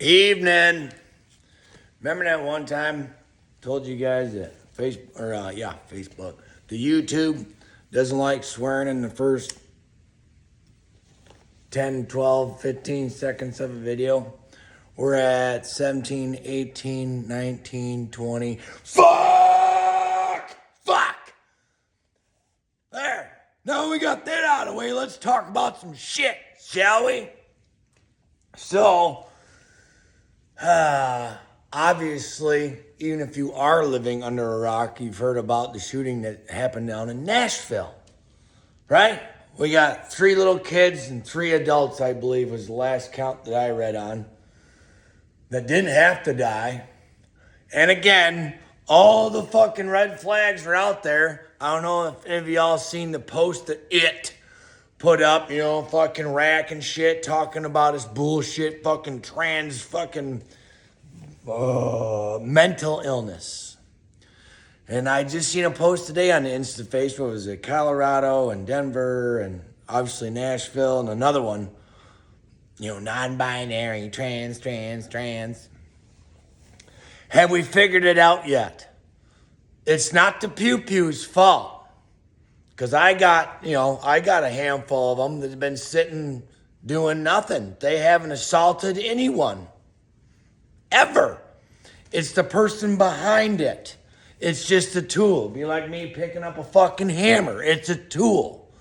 Evening. Remember that one time I told you guys that Facebook, the YouTube doesn't like swearing in the first 10, 12, 15 seconds of a video? We're at 17, 18, 19, 20. Fuck! Fuck! There. Now we got that out of the way. Let's talk about some shit, shall we? So, obviously, even if you are living under a rock, you've heard about the shooting that happened down in Nashville, right? We got 3 little kids and 3 adults, I believe, was the last count that I read on, that didn't have to die. And again, all the fucking red flags are out there. I don't know if any of y'all seen the post that It put up, fucking rack and shit, talking about his bullshit, fucking trans fucking mental illness. And I just seen a post today on the Instaface. What was it? Colorado and Denver and obviously Nashville and another one. Non-binary, trans. Have we figured it out yet? It's not the pew-pew's fault. Because I got a handful of them that have been sitting doing nothing. They haven't assaulted anyone. Ever. It's the person behind it. It's just a tool. It'd be like me picking up a fucking hammer. It's a tool.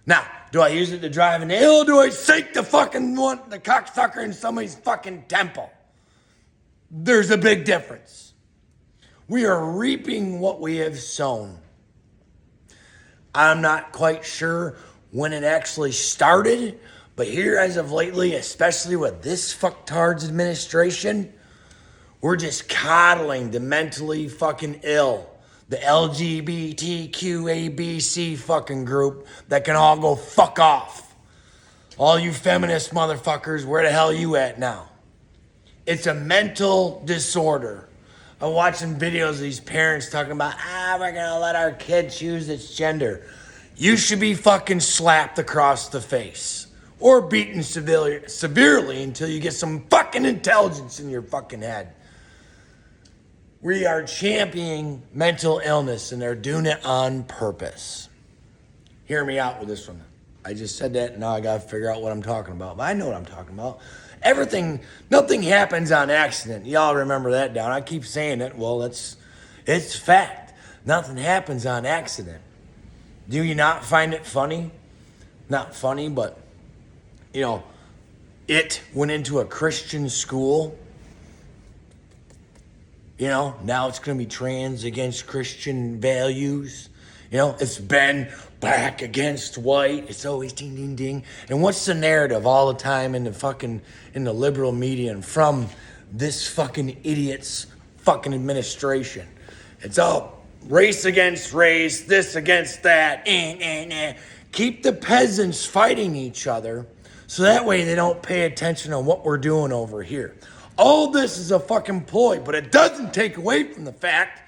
Now, do I use it to drive a nail or do I sink the cocksucker in somebody's fucking temple? There's a big difference. We are reaping what we have sown. I'm not quite sure when it actually started, but here as of lately, especially with this fucktard's administration, we're just coddling the mentally fucking ill, the LGBTQABC fucking group that can all go fuck off. All you feminist motherfuckers, where the hell you at now? It's a mental disorder. I'm watching videos of these parents talking about, we're gonna let our kid choose its gender. You should be fucking slapped across the face or beaten severely until you get some fucking intelligence in your fucking head. We are championing mental illness and they're doing it on purpose. Hear me out with this one. I just said that and now I gotta figure out what I'm talking about, but I know what I'm talking about. Nothing happens on accident. Y'all remember that down. I keep saying it. Well, it's fact. Nothing happens on accident. Do you not find it funny? Not funny, but, it went into a Christian school. Now it's going to be trans against Christian values. It's been black against white. It's always ding, ding, ding. And what's the narrative all the time in the liberal media and from this fucking idiot's fucking administration? It's all race against race, this against that. Keep the peasants fighting each other so that way they don't pay attention on what we're doing over here. All this is a fucking ploy, but it doesn't take away from the fact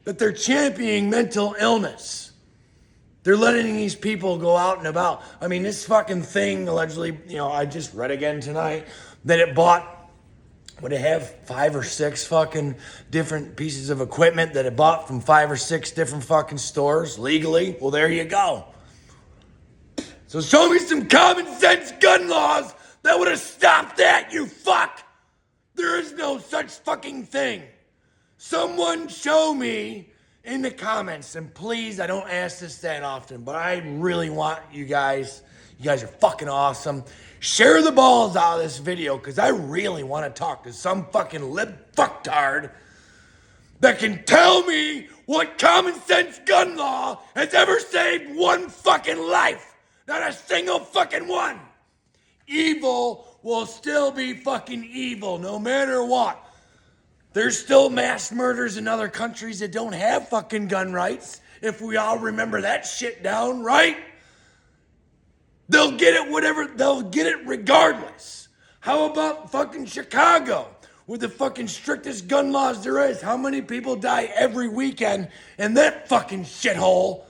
that they're championing mental illness. They're letting these people go out and about. I mean, this fucking thing allegedly, I just read again tonight that it bought, would it have 5 or 6 fucking different pieces of equipment that it bought from 5 or 6 different fucking stores legally? Well, there you go. So show me some common sense gun laws that would have stopped that, you fuck. There is no such fucking thing. Someone show me in the comments, and please, I don't ask this that often, but I really want you guys are fucking awesome. Share the balls out of this video, because I really want to talk to some fucking lib fucktard that can tell me what common sense gun law has ever saved one fucking life. Not a single fucking one. Evil will still be fucking evil, no matter what. There's still mass murders in other countries that don't have fucking gun rights. If we all remember that shit down, right? They'll get it regardless. How about fucking Chicago, with the fucking strictest gun laws there is? How many people die every weekend in that fucking shithole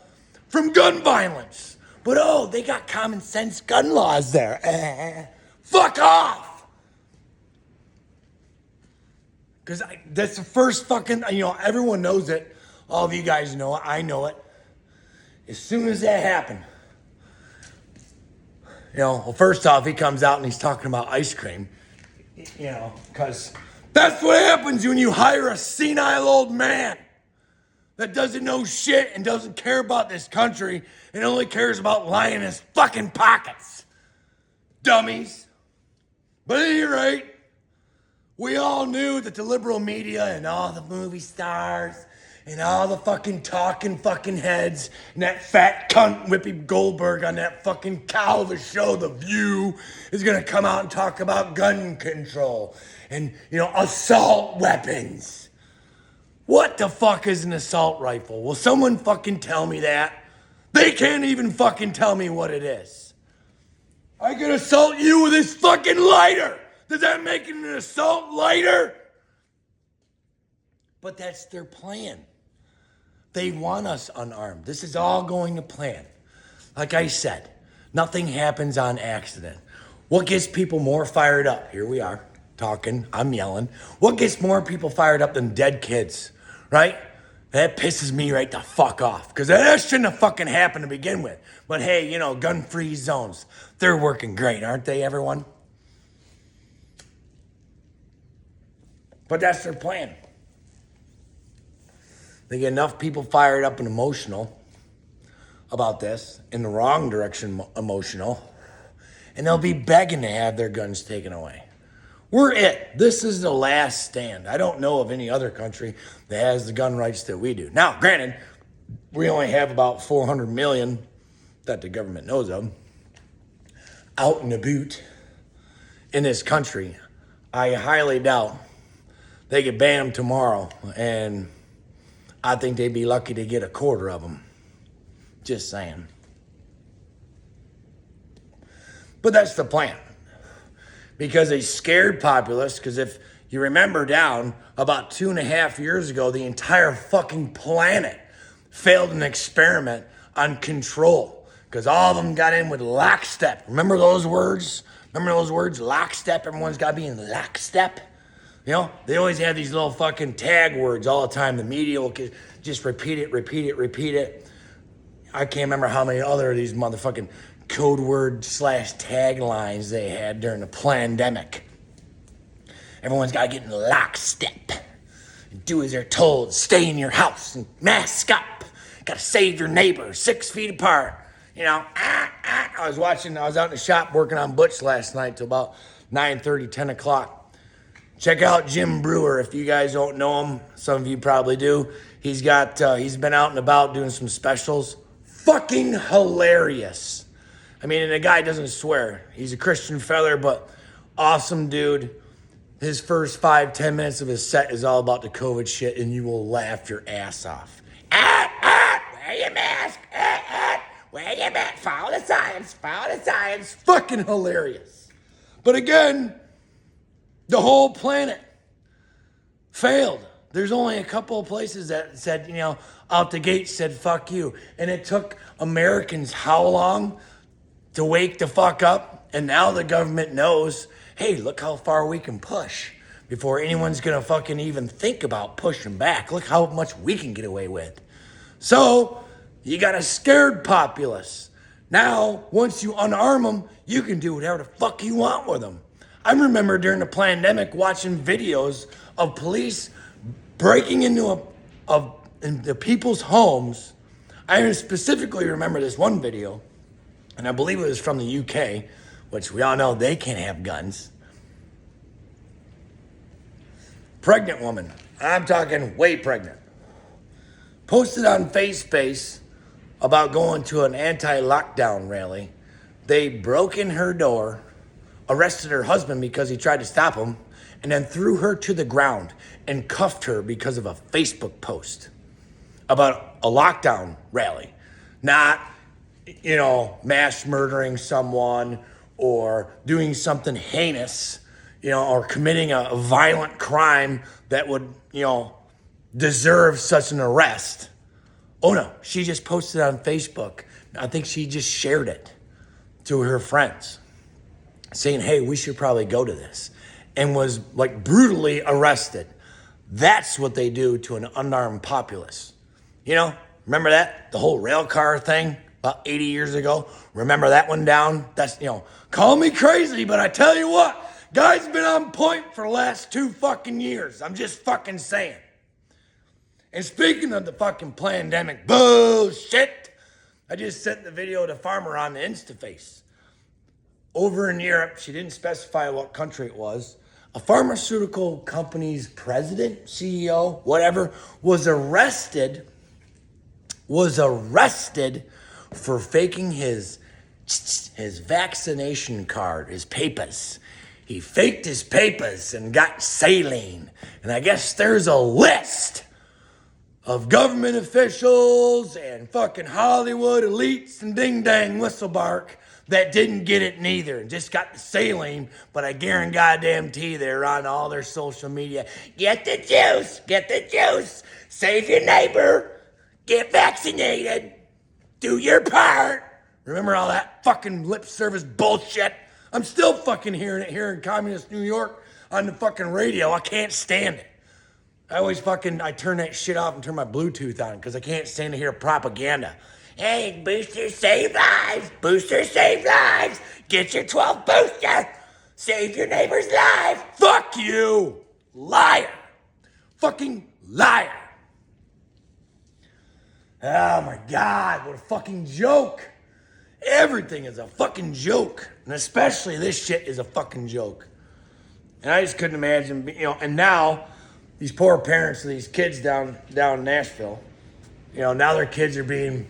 from gun violence? But they got common sense gun laws there. Fuck off! Because that's the first fucking, everyone knows it. All of you guys know it. I know it. As soon as that happened, well, first off, he comes out and he's talking about ice cream, because that's what happens when you hire a senile old man that doesn't know shit and doesn't care about this country and only cares about lining his fucking pockets. Dummies. But at any rate, we all knew that the liberal media and all the movie stars and all the fucking talking fucking heads and that fat cunt Whoopi Goldberg on that fucking cow of a show, The View, is gonna come out and talk about gun control and, assault weapons. What the fuck is an assault rifle? Will someone fucking tell me that? They can't even fucking tell me what it is. I can assault you with this fucking lighter. Does that make it an assault lighter? But that's their plan. They want us unarmed. This is all going to plan. Like I said, nothing happens on accident. What gets people more fired up? Here we are, talking, I'm yelling. What gets more people fired up than dead kids, right? That pisses me right the fuck off. Because that shouldn't have fucking happened to begin with. But hey, gun-free zones. They're working great, aren't they, everyone? But that's their plan. They get enough people fired up and emotional about this, in the wrong direction emotional, and they'll be begging to have their guns taken away. We're it. This is the last stand. I don't know of any other country that has the gun rights that we do. Now, granted, we only have about 400 million that the government knows of out in the boot in this country. I highly doubt they could ban them tomorrow, and I think they'd be lucky to get a quarter of them. Just saying. But that's the plan. Because they scared populace, because if you remember down about 2.5 years ago, the entire fucking planet failed an experiment on control. Because all of them got in with lockstep. Remember those words? Lockstep. Everyone's got to be in lockstep. They always have these little fucking tag words all the time. The media will just repeat it. I can't remember how many other of these motherfucking code word / taglines they had during the pandemic. Everyone's got to get in lockstep and do as they're told. Stay in your house and mask up. Got to save your neighbor 6 feet apart. I was out in the shop working on Butch last night till about 9:30, 10 o'clock. Check out Jim Brewer if you guys don't know him. Some of you probably do. He's been out and about doing some specials. Fucking hilarious. And the guy doesn't swear. He's a Christian feller, but awesome dude. His first 5-10 minutes of his set is all about the COVID shit, and you will laugh your ass off. Wear your mask. Wear your mask. Follow the science. Fucking hilarious. But again, the whole planet failed. There's only a couple of places that said, out the gate said, fuck you. And it took Americans how long to wake the fuck up? And now the government knows, hey, look how far we can push before anyone's gonna fucking even think about pushing back. Look how much we can get away with. So, you got a scared populace. Now, once you unarm them, you can do whatever the fuck you want with them. I remember during the pandemic watching videos of police breaking into people's homes. I specifically remember this one video, and I believe it was from the UK, which we all know they can't have guns. Pregnant woman, I'm talking way pregnant, posted on FaceSpace about going to an anti-lockdown rally. They broke in her door, arrested her husband because he tried to stop him, and then threw her to the ground and cuffed her because of a Facebook post about a lockdown rally. Not, mass murdering someone or doing something heinous, or committing a violent crime that would, deserve such an arrest. Oh no, she just posted on Facebook. I think she just shared it to her friends, saying, hey, we should probably go to this, and was brutally arrested. That's what they do to an unarmed populace. You know, remember that? The whole rail car thing about 80 years ago? Remember that one down? That's, call me crazy, but I tell you what, guy's been on point for the last 2 fucking years. I'm just fucking saying. And speaking of the fucking pandemic bullshit, I just sent the video to Farmer on the Instaface. Over in Europe, she didn't specify what country it was, a pharmaceutical company's president, CEO, whatever, was arrested for faking his vaccination card, his papers. He faked his papers and got saline. And I guess there's a list of government officials and fucking Hollywood elites and ding-dang whistlebark that didn't get it neither and just got the saline, but I guarantee they're on all their social media. Get the juice, save your neighbor, get vaccinated, do your part. Remember all that fucking lip service bullshit? I'm still fucking hearing it here in communist New York on the fucking radio. I can't stand it. I turn that shit off and turn my Bluetooth on because I can't stand to hear propaganda. Hey, boosters save lives. Boosters save lives. Get your 12th booster. Save your neighbor's life. Fuck you. Liar. Fucking liar. Oh my God, what a fucking joke. Everything is a fucking joke. And especially this shit is a fucking joke. And I just couldn't imagine, and now these poor parents of these kids down in Nashville, now their kids are being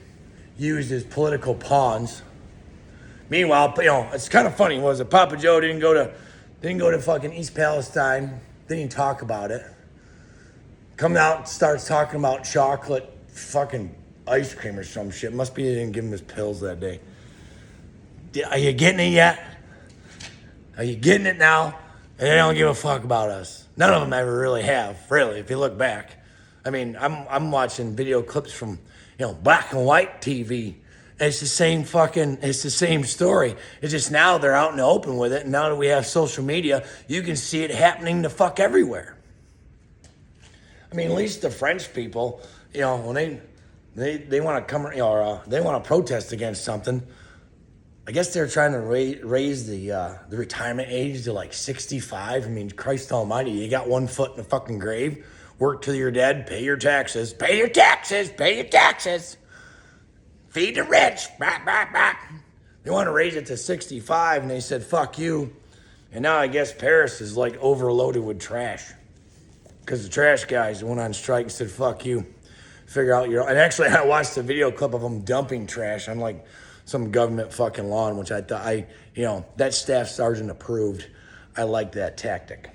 used as political pawns. Meanwhile, it's kind of funny, was it? Papa Joe didn't go to fucking East Palestine, didn't even talk about it. Comes out, starts talking about chocolate fucking ice cream or some shit. Must be they didn't give him his pills that day. Are you getting it yet? Are you getting it now? And they don't give a fuck about us. None of them ever really have, really, if you look back. I mean, I'm watching video clips from, black and white TV. And it's the same story. It's just now they're out in the open with it. And now that we have social media, you can see it happening to fuck everywhere. I mean, at least the French people, when they want to come, they want to protest against something. I guess they're trying to raise the retirement age to like 65. I mean, Christ almighty, you got one foot in the fucking grave. Work till you're dead, pay your taxes. Pay your taxes, pay your taxes. Feed the rich. Bah, bah, bah. They want to raise it to 65, and they said, fuck you. And now I guess Paris is like overloaded with trash. Because the trash guys went on strike and said, fuck you. Figure out your... And actually, I watched a video clip of them dumping trash on like some government fucking lawn, which I thought, that staff sergeant approved. I liked that tactic.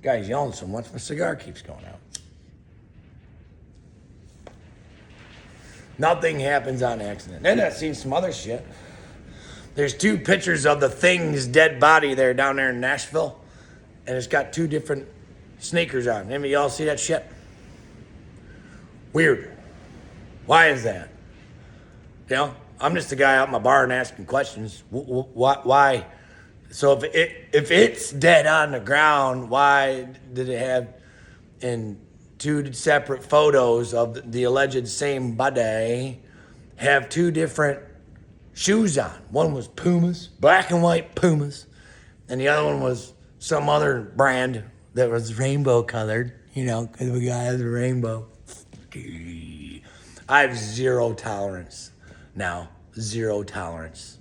Guy's yelling so much, my cigar keeps going out. Nothing happens on accident. Then I've seen some other shit. There's 2 pictures of the Thing's dead body there down there in Nashville. And it's got 2 different sneakers on. Any of y'all see that shit? Weird. Why is that? I'm just a guy out in my bar and asking questions. Why? So if it's dead on the ground, why did it have in 2 separate photos of the alleged same body have 2 different shoes on? One was Pumas, black and white Pumas, and the other one was some other brand that was rainbow colored, because the guy has a rainbow. I have zero tolerance now. Zero tolerance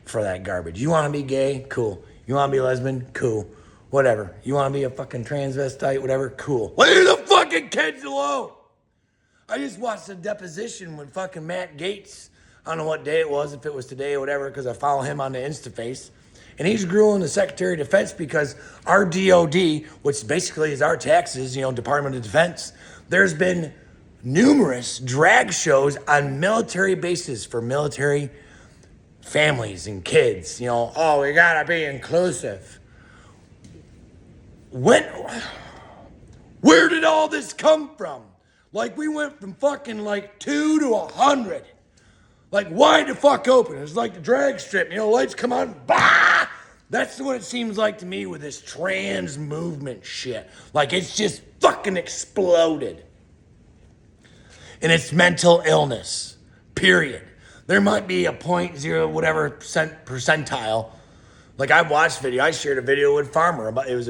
for that garbage. You want to be gay? Cool. You want to be lesbian? Cool. Whatever. You want to be a fucking transvestite? Whatever? Cool. Leave the fucking kids alone. I just watched a deposition with fucking Matt Gaetz. I don't know what day it was, if it was today or whatever, because I follow him on the Instaface. And he's grilling the Secretary of Defense because our DOD, which basically is our taxes, Department of Defense, there's been numerous drag shows on military bases for military families and kids. We gotta be inclusive. Where did all this come from? Like, we went from fucking 2 to 100. Like, wide the fuck open. It's like the drag strip, lights come on, bah! That's what it seems like to me with this trans movement shit. Like it's just fucking exploded. And it's mental illness, period. There might be a 0.0 whatever percentile. Like I watched video, I shared a video with Farmer about it was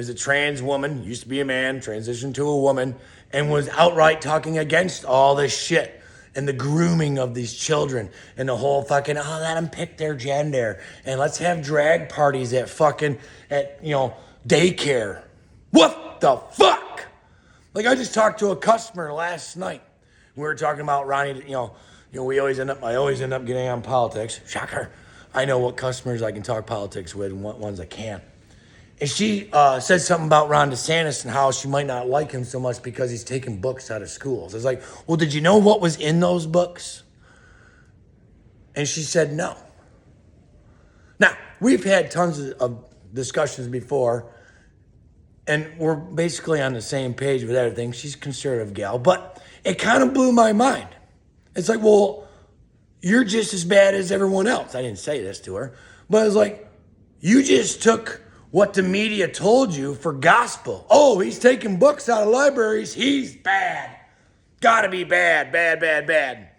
a trans woman, used to be a man, transitioned to a woman, and was outright talking against all this shit and the grooming of these children and the whole fucking, oh, let them pick their gender and let's have drag parties at daycare. What the fuck? Like I just talked to a customer last night. We were talking about Ronnie, I always end up getting on politics. Shocker. I know what customers I can talk politics with and what ones I can't. And she said something about Rhonda Sanderson, how she might not like him so much because he's taking books out of schools. I was like, well, did you know what was in those books? And she said no. Now, we've had tons of discussions before, and we're basically on the same page with everything. She's a conservative gal, but it kind of blew my mind. It's like, well, you're just as bad as everyone else. I didn't say this to her, but I was like, you just took what the media told you for gospel. Oh, he's taking books out of libraries. He's bad. Gotta be bad, bad, bad, bad.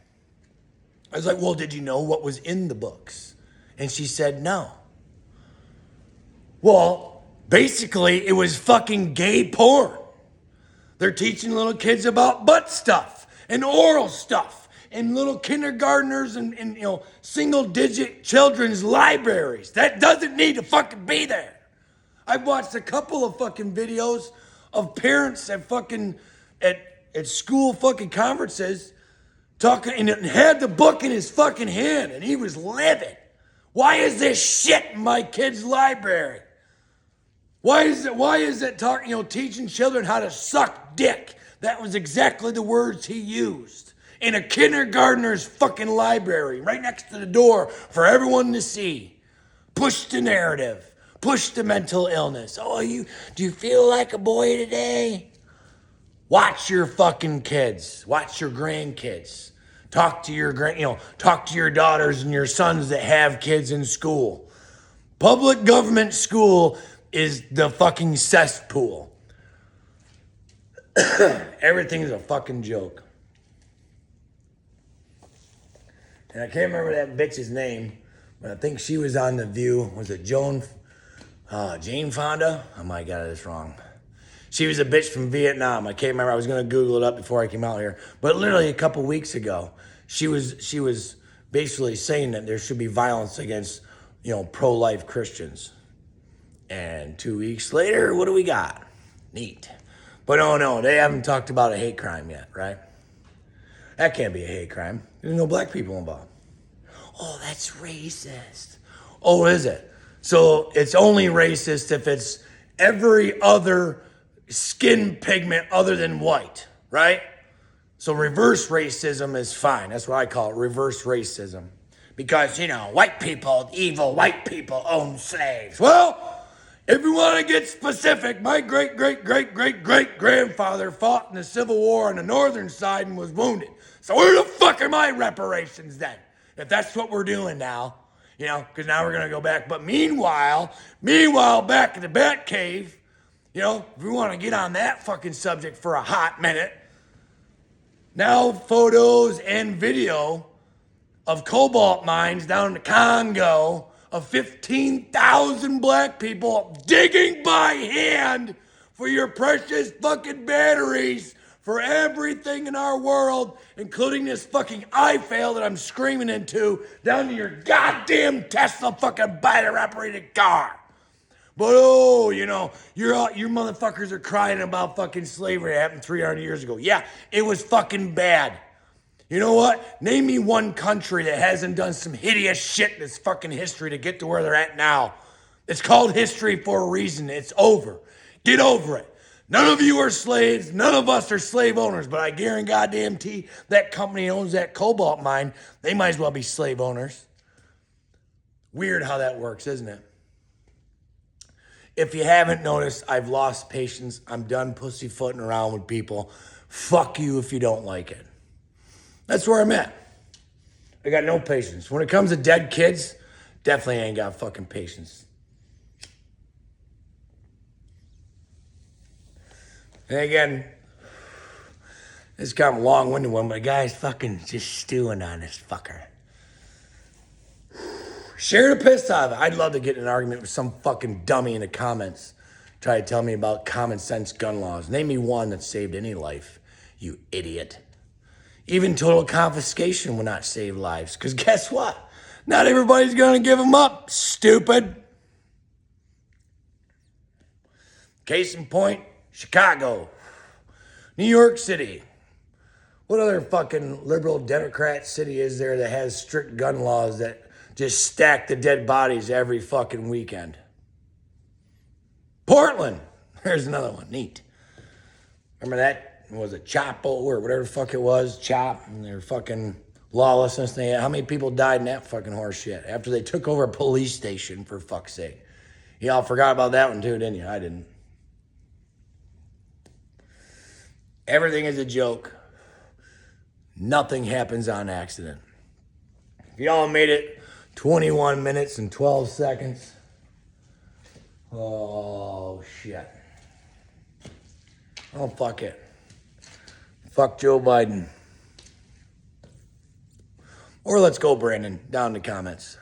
I was like, well, did you know what was in the books? And she said no. Well, basically, it was fucking gay porn. They're teaching little kids about butt stuff and oral stuff. And little kindergartners and single-digit children's libraries. That doesn't need to fucking be there. I've watched a couple of fucking videos of parents at school fucking conferences talking and had the book in his fucking hand and he was livid. Why is this shit in my kid's library? Why is it teaching children how to suck dick? That was exactly the words he used. In a kindergartner's fucking library, right next to the door for everyone to see. Push the narrative. Push the mental illness. Oh, do you feel like a boy today? Watch your fucking kids. Watch your grandkids. Talk to your daughters and your sons that have kids in school. Public government school is the fucking cesspool. Everything's a fucking joke. And I can't remember that bitch's name, but I think she was on The View. Was it Jane Fonda? I might have got this wrong. She was a bitch from Vietnam. I can't remember. I was going to Google it up before I came out here. But literally a couple weeks ago, she was basically saying that there should be violence against, pro-life Christians. And 2 weeks later, what do we got? Neat. But oh no, they haven't talked about a hate crime yet, right? That can't be a hate crime. There's no black people involved. Oh, that's racist. Oh, is it? So it's only racist if it's every other skin pigment other than white, right? So reverse racism is fine. That's what I call it, reverse racism. Because, white people, evil white people own slaves. Well, if you want to get specific, my great-great-great-great-great-grandfather fought in the Civil War on the northern side and was wounded. So where the fuck are my reparations then? If that's what we're doing now, because now we're going to go back. But meanwhile, back in the Bat Cave, if we want to get on that fucking subject for a hot minute, now photos and video of cobalt mines down in the Congo of 15,000 black people digging by hand for your precious fucking batteries for everything in our world, including this fucking iFail that I'm screaming into, down to your goddamn Tesla fucking battery-operated car. But you motherfuckers are crying about fucking slavery that happened 300 years ago. Yeah, it was fucking bad. You know what? Name me one country that hasn't done some hideous shit in its fucking history to get to where they're at now. It's called history for a reason. It's over. Get over it. None of you are slaves. None of us are slave owners. But I guarantee that company owns that cobalt mine. They might as well be slave owners. Weird how that works, isn't it? If you haven't noticed, I've lost patience. I'm done pussyfooting around with people. Fuck you if you don't like it. That's where I'm at. I got no patience. When it comes to dead kids, definitely ain't got fucking patience. And again, this is kind of a long-winded one, but the guy's fucking just stewing on this fucker. Share the piss off. I'd love to get in an argument with some fucking dummy in the comments. Try to tell me about common sense gun laws. Name me one that saved any life, you idiot. Even total confiscation will not save lives. Because guess what? Not everybody's going to give them up, stupid. Case in point, Chicago. New York City. What other fucking liberal Democrat city is there that has strict gun laws that just stack the dead bodies every fucking weekend? Portland. There's another one. Neat. Remember that? Was it Chapo or whatever the fuck it was? Chop. And their fucking lawlessness. How many people died in that fucking horse shit after they took over a police station, for fuck's sake? Y'all forgot about that one too, didn't you? I didn't. Everything is a joke. Nothing happens on accident. If y'all made it 21 minutes and 12 seconds. Oh, shit. Oh, fuck it. Fuck Joe Biden. Or let's go, Brandon, down in the comments.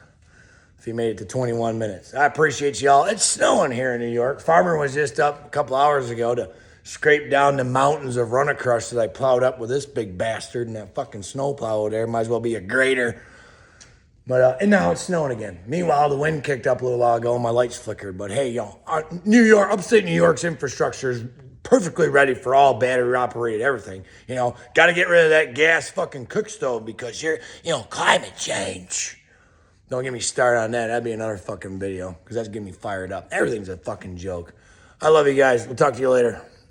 If you made it to 21 minutes. I appreciate y'all. It's snowing here in New York. Farmer was just up a couple hours ago to scrape down the mountains of Runacrush that I plowed up with this big bastard and that fucking snowplow over there. Might as well be a grader. But, and now it's snowing again. Meanwhile, the wind kicked up a little while ago and my lights flickered. But hey, y'all, New York, upstate New York's infrastructure is perfectly ready for all battery operated everything. You know, got to get rid of that gas fucking cook stove because climate change. Don't get me started on that. That'd be another fucking video because that's getting me fired up. Everything's a fucking joke. I love you guys. We'll talk to you later.